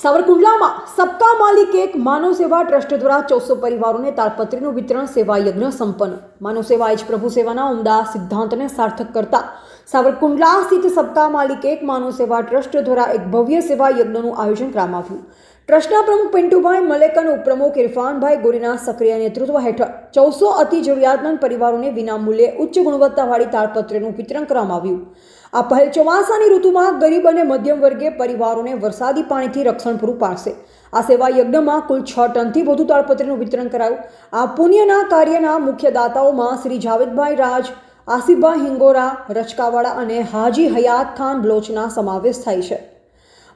સાવરકુંડલામાં સબકા માલિક એક માનવ સેવા ટ્રસ્ટ દ્વારા 400 પરિવારોને તાલપત્રીનું વિતરણ સેવા યજ્ઞ સંપન્ન। માનવ સેવા જ પ્રભુ સેવાના ઉમદા સિદ્ધાંતને સાર્થક કરતા સાવરકુંડલા સ્થિત સબકા માલિક એક માનવ સેવા ટ્રસ્ટ દ્વારા એક ભવ્ય સેવા યજ્ઞનું આયોજન કરવામાં આવ્યું। ટ્રસ્ટના પ્રમુખ પિન્ટુભાઈ મલેક અને ઉપપ્રમુખ ઇરફાનભાઈ ગોરીના સક્રિય નેતૃત્વ હેઠળ 400 અતિ જરૂરિયાતમંદ પરિવારોને વિનામૂલ્યે ઉચ્ચ ગુણવત્તાવાળી તાલપત્રીનું વિતરણ કરવામાં આવ્યું। આ પહેલ ચોમાસાની ઋતુમાં ગરીબ અને મધ્યમ વર્ગીય પરિવારોને વરસાદી પાણીથી રક્ષણ પૂરું પાડશે। આ સેવા યજ્ઞમાં કુલ 6 ટનથી વધુ તાળપત્રીનું વિતરણ કરાયું। આ પુણ્યના કાર્યના મુખ્ય દાતાઓમાં શ્રી જાવેદભાઈ રાજ, આસિફભાઈ હિંગોરા, રચકાવાડા અને હાજી હયાત ખાન બ્લોચના સમાવેશ થાય છે।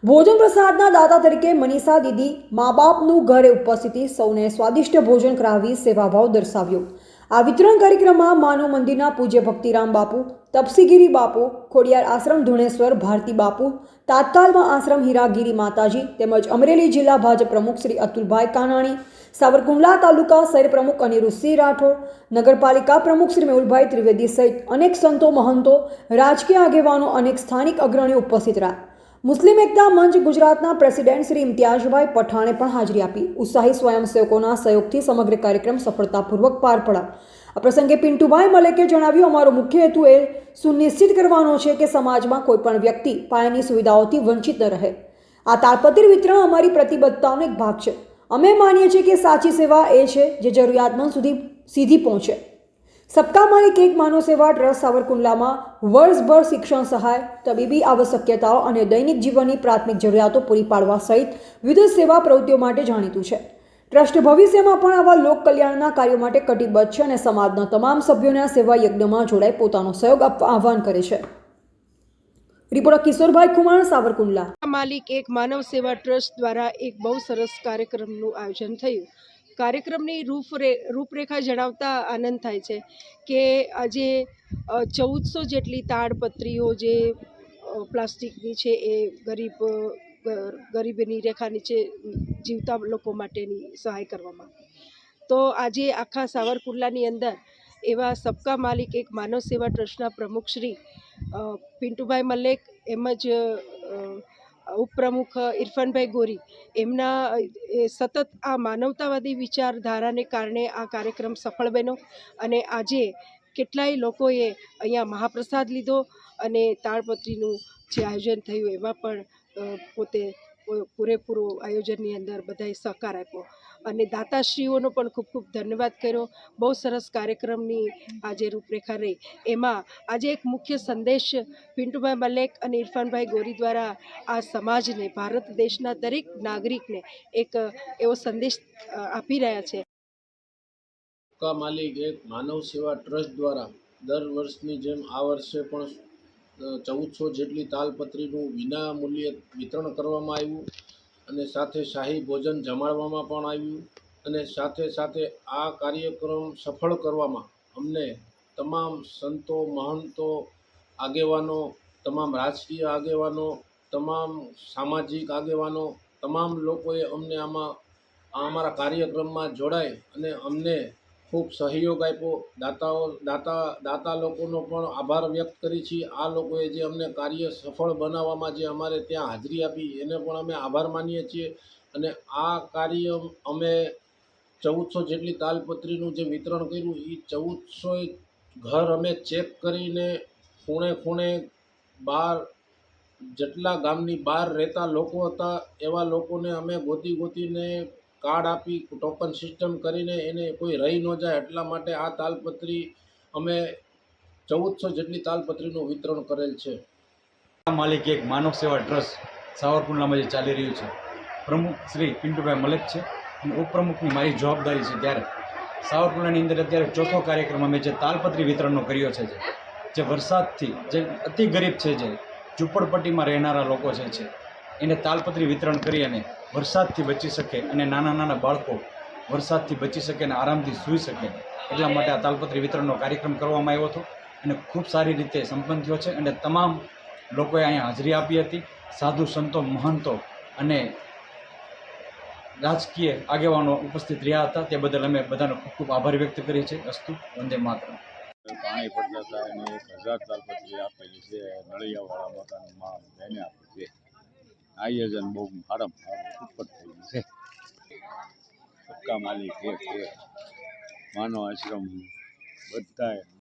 ભોજન પ્રસાદના દાતા તરીકે મનીષા દીદી મા બાપનું ઘરે ઉપસ્થિતિ સૌને સ્વાદિષ્ટ ભોજન કરાવી સેવાભાવ દર્શાવ્યો। આ વિતરણ કાર્યક્રમમાં માનવ મંદિરના પૂજ્ય ભક્તિરામ બાપુ, તપસીગીરી બાપુ, ખોડિયાર આશ્રમ ધુણેશ્વર ભારતી બાપુ, તાત્કાલમાં આશ્રમ હીરાગીરી માતાજી તેમજ અમરેલી જિલ્લા ભાજપ પ્રમુખ શ્રી અતુલભાઈ કાનાણી, સાવરકુંડલા તાલુકા શહેર પ્રમુખ અનિરુદ્ધસિંહ રાઠોડ, નગરપાલિકા પ્રમુખ શ્રી મેહુલભાઈ ત્રિવેદી સહિત અનેક સંતો, મહંતો, રાજકીય આગેવાનો, અનેક સ્થાનિક અગ્રણીઓ ઉપસ્થિત રહ્યા। મુસ્લિમ એકતા મંચ ગુજરાતના પ્રેસિડેન્ટ શ્રી ઇમ્તિયાઝભાઈ પઠાણે પણ હાજરી આપી। ઉત્સાહી સ્વયંસેવકોના સહયોગથી સમગ્ર કાર્યક્રમ સફળતાપૂર્વક પાર પડાયો। આ પ્રસંગે પિન્ટુભાઈ મલેકે જણાવ્યું, અમારો મુખ્ય હેતુ એ સુનિશ્ચિત કરવાનો છે કે સમાજમાં કોઈપણ વ્યક્તિ પાયાની સુવિધાઓથી વંચિત ન રહે। આ તાળપત્રી વિતરણ અમારી પ્રતિબદ્ધતાનો એક ભાગ છે। અમે માનીએ છીએ કે સાચી સેવા એ છે જે જરૂરિયાતમંદ સુધી સીધી પહોંચે। સબકા માલિક એક માનવ સેવા ટ્રસ્ટ સાવરકુંડલામાં વર્ષભર શિક્ષણ સહાય, તબીબી આવશ્યકતાઓ અને દૈનિક જીવનની પ્રાથમિક જરૂરિયાતો પૂરી પાડવા સહિત વિવિધ સેવા પ્રવૃત્તિઓ માટે જાણીતું છે। ટ્રસ્ટ ભવિષ્યમાં પણ આવા લોક કલ્યાણના કાર્યો માટે કટિબદ્ધ છે અને સમાજના તમામ સભ્યોને આ સેવા યજ્ઞમાં જોડાઈ પોતાનો સહયોગ આપવા આહ્વાન કરે છે। રિપોર્ટર કિશોરભાઈ કુમાર, સાવરકુંડલા। માલિક એક માનવ સેવા ટ્રસ્ટ દ્વારા એક બહુ સરસ કાર્યક્રમનું આયોજન થયું। કાર્યક્રમની રૂપરેખા જણાવતા આનંદ થાય છે કે આજે 1400 જેટલી તાડપત્રીઓ જે પ્લાસ્ટિકની છે એ ગરીબીની રેખા નીચે જીવતા લોકો માટેની સહાય કરવામાં। તો આજે આખા સાવરકુંડલાની અંદર એવા સબકા માલિક એક માનવ સેવા ટ્રસ્ટના પ્રમુખ શ્રી પિન્ટુભાઈ મલેક એમ જ ઉપપ્રમુખ ઇરફાનભાઈ ગોરી એમના સતત આ માનવતાવાદી વિચારધારાને કારણે આ કાર્યક્રમ સફળ બન્યો અને આજે કેટલાય લોકોએ અહીંયા મહાપ્રસાદ લીધો અને તાળપત્રીનું જે આયોજન થયું એમાં પણ પોતે પૂરેપૂરો આયોજનની અંદર બધાએ સહકાર આપ્યો અને દાતાશ્રીઓનો પણ ખૂબ ખૂબ ધન્યવાદ કર્યો। બહુ સરસ કાર્યક્રમની આજે રૂપરેખા રહી। એમાં આજે એક મુખ્ય સંદેશ પિન્ટુભાઈ મલેક અને ઇરફાનભાઈ ગોરી દ્વારા આ સમાજને, ભારત દેશના દરેક નાગરિકને એક એવો સંદેશ આપી રહ્યા છે। સબકા માલિક એક માનવ સેવા ટ્રસ્ટ દ્વારા દર વર્ષની જેમ આ વર્ષે પણ 1400 જેટલી તાલપત્રીનું વિના મૂલ્યે વિતરણ કરવામાં આવ્યું અને સાથે શાહી ભોજન જમાડવામાં પણ આવ્યું અને સાથે સાથે આ કાર્યક્રમ સફળ કરવામાં અમને તમામ સંતો, મહંતો, આગેવાનો, તમામ રાજકીય આગેવાનો, તમામ સામાજિક આગેવાનો, તમામ લોકોએ અમને અમારા કાર્યક્રમમાં જોડાય અને અમને ખૂબ સહયોગ આપ્યો। દાતા લોકોનો પણ આભાર વ્યક્ત કરી છીએ। આ લોકોએ જે અમને કાર્ય સફળ બનાવવામાં જે અમારે ત્યાં હાજરી આપી એને પણ અમે આભાર માનીએ છીએ અને આ કાર્ય અમે 1400 જેટલી તાલપત્રીનું જે વિતરણ કર્યું એ 1400 ઘર અમે ચેક કરીને ખૂણે બહાર જેટલા ગામની બહાર રહેતા લોકો હતા એવા લોકોને અમે ગોતીને કાર્ડ આપી, ટોકન સિસ્ટમ કરીને એને કોઈ રહી ન જાય એટલા માટે આ તાલપત્રી અમે 1400 જેટલી તાલપત્રીનું વિતરણ કરેલ છે। માલિક એક માનવ સેવા ટ્રસ્ટ સાવરકુંડલામાં જે ચાલી રહ્યું છે, પ્રમુખ શ્રી પિન્ટુભાઈ મલેક છે અને ઉપપ્રમુખની મારી જવાબદારી છે। ત્યારે સાવરકુંડલાની અંદર અત્યારે ચોથો કાર્યક્રમ અમે જે તાલપત્રી વિતરણનો કર્યો છે, જે વરસાદથી જે અતિ ગરીબ છે, જે ઝૂંપડપટ્ટીમાં રહેનારા લોકો છે એને તાલપત્રી વિતરણ કરી અને વરસાદથી બચી શકે અને નાના બાળકો વરસાદથી બચી શકે અને આરામથી સૂઈ શકે એટલા માટે આ તાલપત્રી વિતરણનો કાર્યક્રમ કરવામાં આવ્યો હતો અને ખૂબ સારી રીતે સંપન્ન થયો છે અને તમામ લોકોએ અહીંયા હાજરી આપી હતી। સાધુ સંતો, મહંતો અને રાજકીય આગેવાનો ઉપસ્થિત રહ્યા હતા, તે બદલ અમે બધાનો ખૂબ ખૂબ આભાર વ્યક્ત કરીએ છીએ। અસ્તુ, વંદે માતરમ। પાણી પડતા હતા એને 1000 તાલપત્રી આપેલી છે, નળિયાવાળા મકાનમાં એને આપી છે। આયોજન બહુ સારામાં સારું સુપર થયું છે. સબકા માલિક એક માનવ આશ્રમ બધાએ